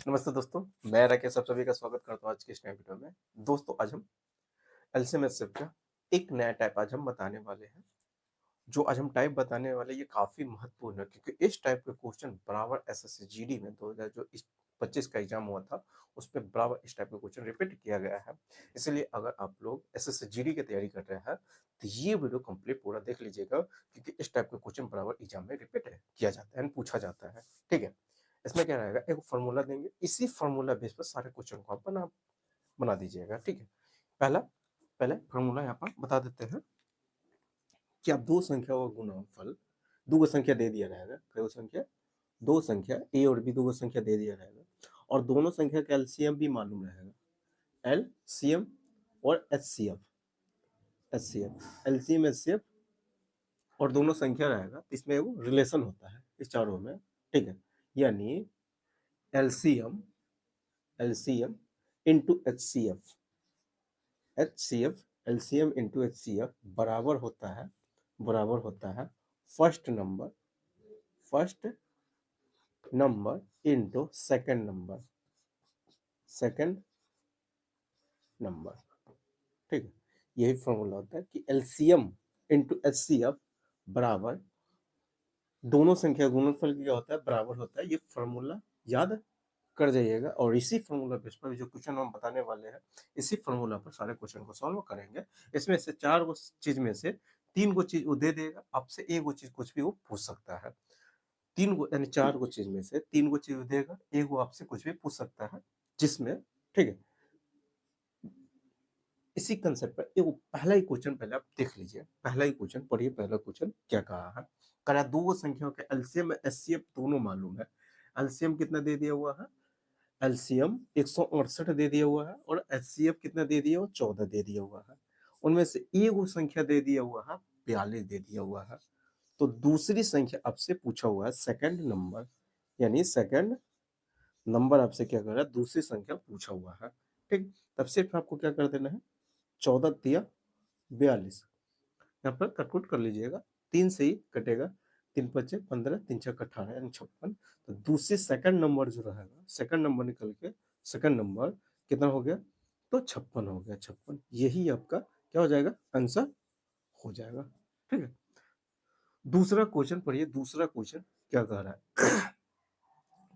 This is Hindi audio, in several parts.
नमस्ते दोस्तों, मैं राकेश आप सभी का स्वागत करता हूँ आज की इस नए वीडियो में। दोस्तों आज हम एलसीएम एचसीएफ का एक नया टाइप आज हम बताने वाले हैं। जो आज हम टाइप बताने वाले ये काफ़ी महत्वपूर्ण है क्योंकि इस टाइप के क्वेश्चन बराबर एसएससी जीडी में 2025 का एग्जाम हुआ था, उसमें बराबर इस टाइप के क्वेश्चन रिपीट किया गया है। इसलिए अगर आप लोग एसएससी जीडी की तैयारी कर रहे हैं, तो ये वीडियो कंप्लीट पूरा देख लीजिएगा क्योंकि इस टाइप के क्वेश्चन बराबर एग्जाम में रिपीट किया जाता है, पूछा जाता है। ठीक है? इसमें क्या रहेगा, एक फॉर्मूला देंगे, इसी फॉर्मूला बेस पर सारे क्वेश्चन को आप बना बना दीजिएगा। ठीक है? पहला पहले फॉर्मूला यहाँ पर बता देते हैं कि आप दो संख्या का गुणनफल, दो गो संख्या दे दिया रहेगा, कई गो संख्या, दो संख्या ए और बी, दो गो संख्या दे दिया रहेगा और दोनों संख्या का एलसीएम भी मालूम रहेगा। एलसीएम और एचसीएफ, एलसीएम एचसीएफ और दोनों संख्या रहेगा, तो इसमें एगो रिलेशन होता है इस चारों में। ठीक है? यानी LCM LCM into HCF, HCF LCM into HCF बराबर होता है first number into second number. ठीक है? यही फॉर्मूला होता है कि एलसीएम इंटू एचसीएफ बराबर दोनों संख्या गुणनफल क्या होता है, बराबर होता है। ये फॉर्मूला याद कर जाइएगा और इसी फॉर्मूला बेस पर जो क्वेश्चन हम बताने वाले हैं, इसी फॉर्मूला पर सारे क्वेश्चन को सॉल्व करेंगे। इसमें से चार गो चीज में से तीन गो चीज वो दे देगा, आपसे एक गो चीज कुछ भी वो पूछ सकता है। तीन गो यानी चार गो चीज में से तीन गो चीज देगा, एक गो आपसे कुछ भी पूछ सकता है जिसमें। ठीक है? इसी कंसेप्ट पर एक पहला ही क्वेश्चन पहले आप देख लीजिए, पहला ही क्वेश्चन पढ़िए। पहला क्वेश्चन क्या कहा है, कहा दो संख्याओं के एलसीएम एचसीएफ दोनों मालूम है। एलसीएम कितना दे दिया हुआ है, एलसीएम 168 दे दिया हुआ है और एचसीएफ कितना दे दिया हुआ, 14 दे दिया हुआ है। उनमें से एक वो संख्या दे दिया हुआ है, 42 दे दिया हुआ है। तो दूसरी संख्या आपसे पूछा हुआ है सेकंड नंबर, यानी सेकंड नंबर आपसे क्या कर रहा है, दूसरी संख्या पूछा हुआ है। ठीक? तब सिर्फ आपको क्या कर देना है, 14 दिया 42, यहाँ पर कटकुट कर लीजिएगा, तीन से ही कटेगा, तीन पच्चे 15, तीन छक 18 यानी 56। तो दूसरे सेकंड नंबर जो रहेगा, सेकंड नंबर निकल के सेकंड नंबर कितना हो गया, तो 56 हो गया। 56 यही आपका क्या हो जाएगा, आंसर हो जाएगा। ठीक है? दूसरा क्वेश्चन पढ़िए, दूसरा क्वेश्चन क्या कह रहा है,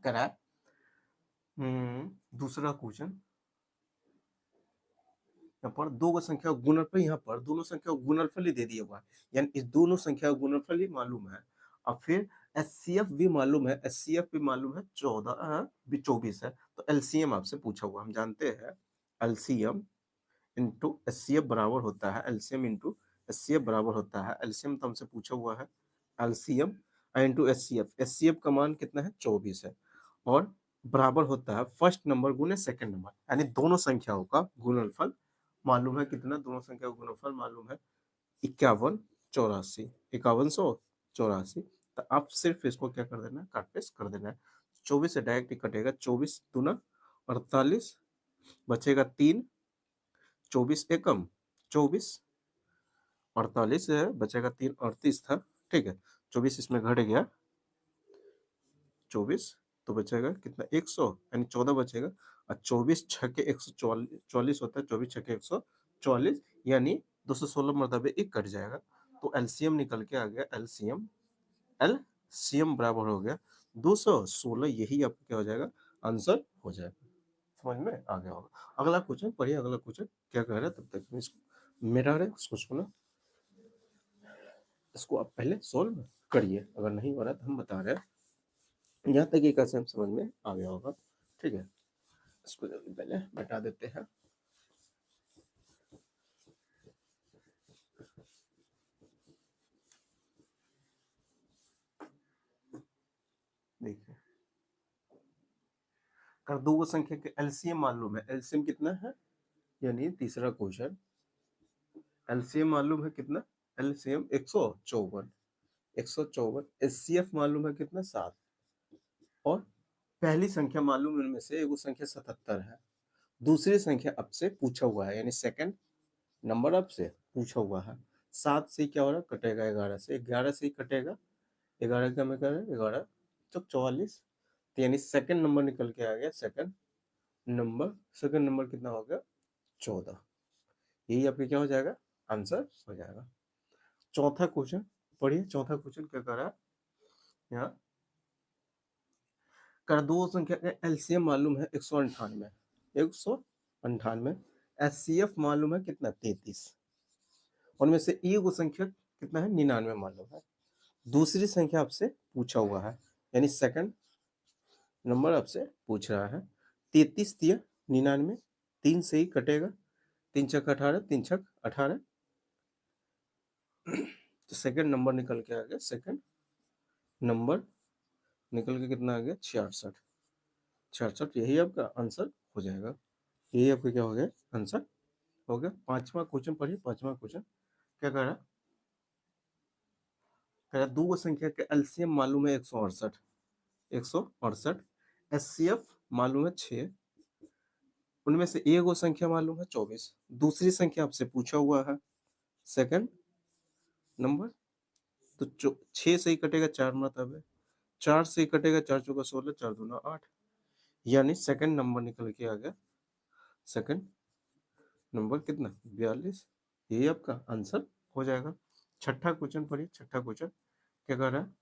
कह रहा है दूसरा क्वेश्चन यहाँ पर दो गो संख्या गुणनफल, यहाँ पर दोनों संख्या गुणनफल ही दे दिया हुआ है, यानी इस दोनों संख्या गुणनफल ही मालूम है। और फिर एचसीएफ भी मालूम है, एचसीएफ भी मालूम है, 14 भी 24 है। तो एलसीएम आपसे पूछा हुआ, हम जानते हैं एलसीएम इंटू एचसीएफ बराबर होता है, एलसीएम इंटू एचसीएफ बराबर होता है, एलसीएम तो हमसे पूछा हुआ है एलसीएम इंटू एचसीएफ, एचसीएफ का मान कितना है, 24 है और बराबर होता है फर्स्ट नंबर गुने सेकंड नंबर, यानी दोनों संख्याओं का गुणनफल मालूम है। कितना, दोनों संख्या का गुणनफल मालूम है 5184, 5184। तो आप सिर्फ इसको क्या कर देना है, काट पेस्ट कर देना है। 24 से डायरेक्ट ही कटेगा, 24 दूना 48, बचेगा 3, 24 एकम 24, 48 है बचेगा 3, 38 था। ठीक है? 24 इसमें घट गया, 24 तो बचेगा कितना, 100, यानी 14 बचेगा। और 24 छके 144 होता है, 24 छके 144, यानी 216 मरतबे एक कट जाएगा। तो एलसीएम निकल के आ गया, एलसीएम बराबर हो गया 216। यही आपको क्या हो जाएगा, आंसर हो जाएगा। समझ में आ गया होगा। अगला क्वेश्चन पढ़िए, अगला क्वेश्चन क्या कह रहा है, तब तक इसको मेरा है उसको सुना, इसको आप पहले सोल्व करिए, अगर नहीं हो रहा तो हम बता रहे हैं। यहाँ तक एक असम समझ में आ गया होगा। ठीक है? इसको जल्दी पहले बता देते हैं। देखिए, कर दो संख्या के एलसीएम मालूम है, एलसीएम कितना है, यानी तीसरा क्वेश्चन, एलसीएम मालूम है कितना, एलसीएम 154, 154। एचसीएफ मालूम है कितना, 7। और पहली संख्या मालूम है, उनमें से एक संख्या 77 है। दूसरी संख्या आपसे पूछा हुआ है, यानी सेकंड नंबर आपसे पूछा हुआ है। 7 से क्या हो रहा है, कटेगा 11 से, 11 से ही कटेगा, 11 का मैं कर 11 तो 44, तो यानी सेकंड नंबर निकल के आ गया, सेकंड नंबर कितना हो गया, 14। यही आपके क्या हो जाएगा, आंसर हो जाएगा। चौथा क्वेश्चन पढ़िए, चौथा क्वेश्चन क्या कर रहा है यहाँ, कर दो संख्या का एलसीएम मालूम है 198, 198, एचसीएफ मालूम है कितना, 33, उनमें से एक वो संख्या कितना है, 99 मालूम है। दूसरी संख्या आपसे पूछा हुआ है, यानी सेकंड नंबर आपसे पूछ रहा है, 33 दिया 99, 3 से ही कटेगा, 3 छक 18, 3 छक 18, तो सेकंड नंबर निकल के आ गया, सेकंड नंबर निकल के कितना आ गया, 66, 66, यही आपका आंसर हो जाएगा। यही आपका क्या हो गया, आंसर हो गया। पांचवा क्वेश्चन पढ़िए, पांचवा क्वेश्चन क्या कह रहा है, कह रहा दो संख्या के एलसीएम मालूम है 168, 168, एचसीएफ मालूम है 6, उनमें से एक वो संख्या मालूम है 24। दूसरी संख्या आपसे पूछा हुआ है, सेकंड नंबर, तो 6 से ही कटेगा 4 मतलब है, 4 से ही कटेगा 4 चौका 16, 4 दूना 8, यानी सेकंड नंबर निकल के आ गया, सेकंड नंबर कितना, 42। यही आपका आंसर हो जाएगा। छठा क्वेश्चन पढ़िए, छठा क्वेश्चन क्या कर रहा है,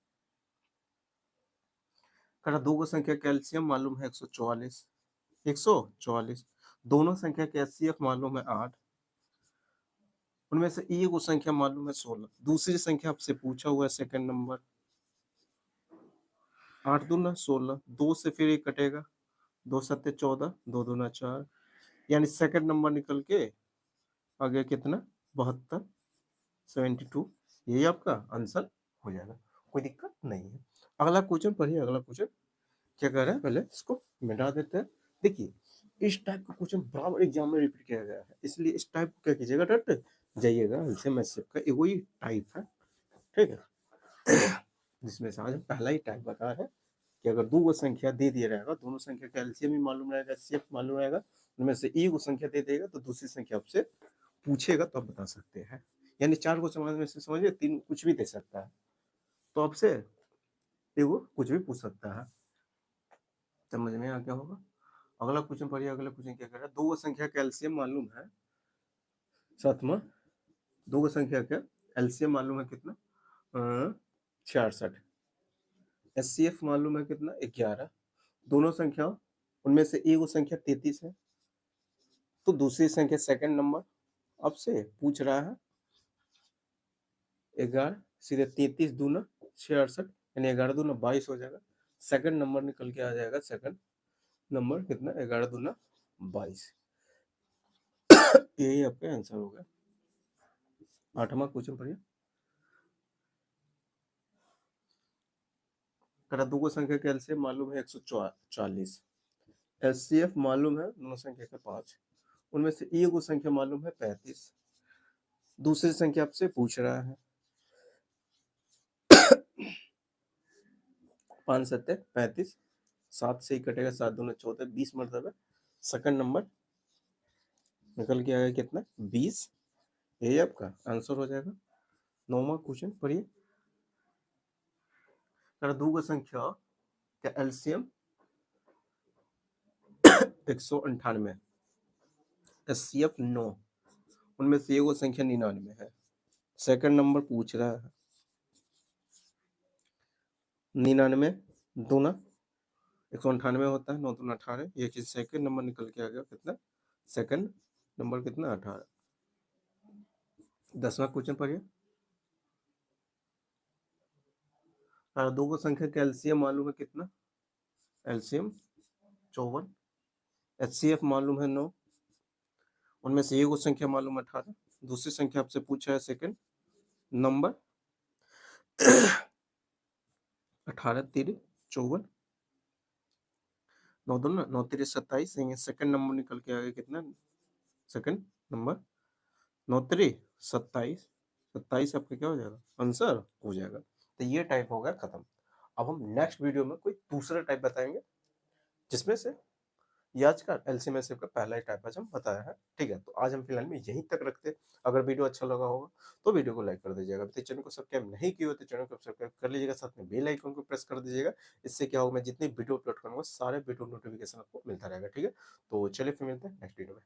कह रहा दो संख्या कैल्शियम मालूम है 144, 144, दोनों संख्या के एचसीएफ मालूम है 8, उनमें से एक वो संख्या मालूम है 16। दूसरी संख्या आपसे पूछा हुआ है, सेकंड नंबर, 8 दूना 16, 2 से फिर एक कटेगा, 2 सत्ते 14, 2 दूना 4, यानी सेकंड नंबर निकल के आ गया कितना, 72, 72। यही आपका आंसर हो जाएगा, कोई दिक्कत नहीं है। अगला क्वेश्चन पढ़िए, अगला क्वेश्चन क्या कर रहा है, पहले इसको मिटा देते हैं। देखिए इस टाइप का क्वेश्चन बराबर एग्जाम में रिपीट किया गया है, इसलिए इस टाइप को क्या कीजिएगा, डट जाइएगा, एलसीएम एचसीएफ का एक वही टाइप है, ठीक है, जिसमें से आज पहला ही टाइप बता है कि अगर दो संख्या दे दिया रहेगा, दोनों संख्या का एलसीएम भी मालूम रहेगा, एचसीएफ मालूम रहेगा, उनमें से एक संख्या दे देगा तो दूसरी संख्या आपसे पूछेगा तो आप बता सकते हैं। यानी 4 को समझ में से समझिए, 3 कुछ भी दे सकता है, तो आपसे एगो कुछ भी पूछ सकता है, समझ में आ गया होगा। अगला क्वेश्चन पढ़िए, अगला क्वेश्चन क्या कर रहा है, दो संख्या का एलसीएम मालूम है, सातवां, दो संख्या का एलसीएम मालूम है कितना, 66, एचसीएफ मालूम है कितना, 11, दोनों संख्या उनमें से एक संख्या 33 है, तो दूसरी संख्या सेकंड नंबर आपसे पूछ रहा है 11, सीधे 33 दूना 66, यानी 11 दूना 22 हो जाएगा, सेकंड नंबर निकल के आ जाएगा, सेकंड नंबर कितना, 11 दूना 22। यही आपका आंसर होगा। आठवां क्वेश्चन पढ़िए, करा दो संख्या का एलसीएम मालूम है 140, एचसीएफ मालूम है दोनों संख्या का 5, उनमें से एक संख्या मालूम है 35। दूसरी संख्या आपसे पूछ रहा है 5 सत्ते 35, 7 से ही कटेगा, 7 दूना 14, 20 मतलब है, सेकंड नंबर निकल के आएगा कितना, 20। यही आपका आंसर हो जाएगा। नौवां क्वेश्चन पढ़िए, दो संख्या का एलसीएम 198, एचसीएफ 9, उनमें से एक संख्या 99 है, सेकंड नंबर पूछ रहा है 99 दूना 198 होता है, 9 दूना 18, ये चीज सेकंड नंबर निकल के आ गया कितना, सेकंड नंबर कितना, 18। 10वां क्वेश्चन पढ़िए, दो को संख्या का एलसीएम मालूम है कितना, एलसीएम 54, एचसीएफ मालूम है 9, उनमें से एक संख्या मालूम है 18। दूसरी संख्या आपसे पूछा है सेकंड नंबर, 18 3 54, 9 2 9 3 27, सेकंड नंबर निकल के आ गया कितना, सेकंड नंबर 9 3 27, 27 आपका क्या हो जाएगा, आंसर हो जाएगा। तो ये टाइप हो गया खत्म। अब हम नेक्स्ट वीडियो में कोई दूसरा टाइप बताएंगे जिसमें से ये आज का एलसीएम एचसीएफ का पहला ही टाइप आज हम बताया है, ठीक है? तो आज हम फिलहाल में यहीं तक रखते हैं। अगर वीडियो अच्छा लगा होगा तो वीडियो को लाइक कर दीजिएगा। अभी तक चैनल को सब्सक्राइब नहीं किए हो तो चैनल को सब्सक्राइब कर लीजिएगा, साथ में बेल आइकन को प्रेस कर दीजिएगा। इससे क्या होगा, मैं जितनी वीडियो अपलोड करूँगा सारे वीडियो नोटिफिकेशन आपको मिलता रहेगा, ठीक है? तो चलिए फिर मिलते हैं नेक्स्ट वीडियो में।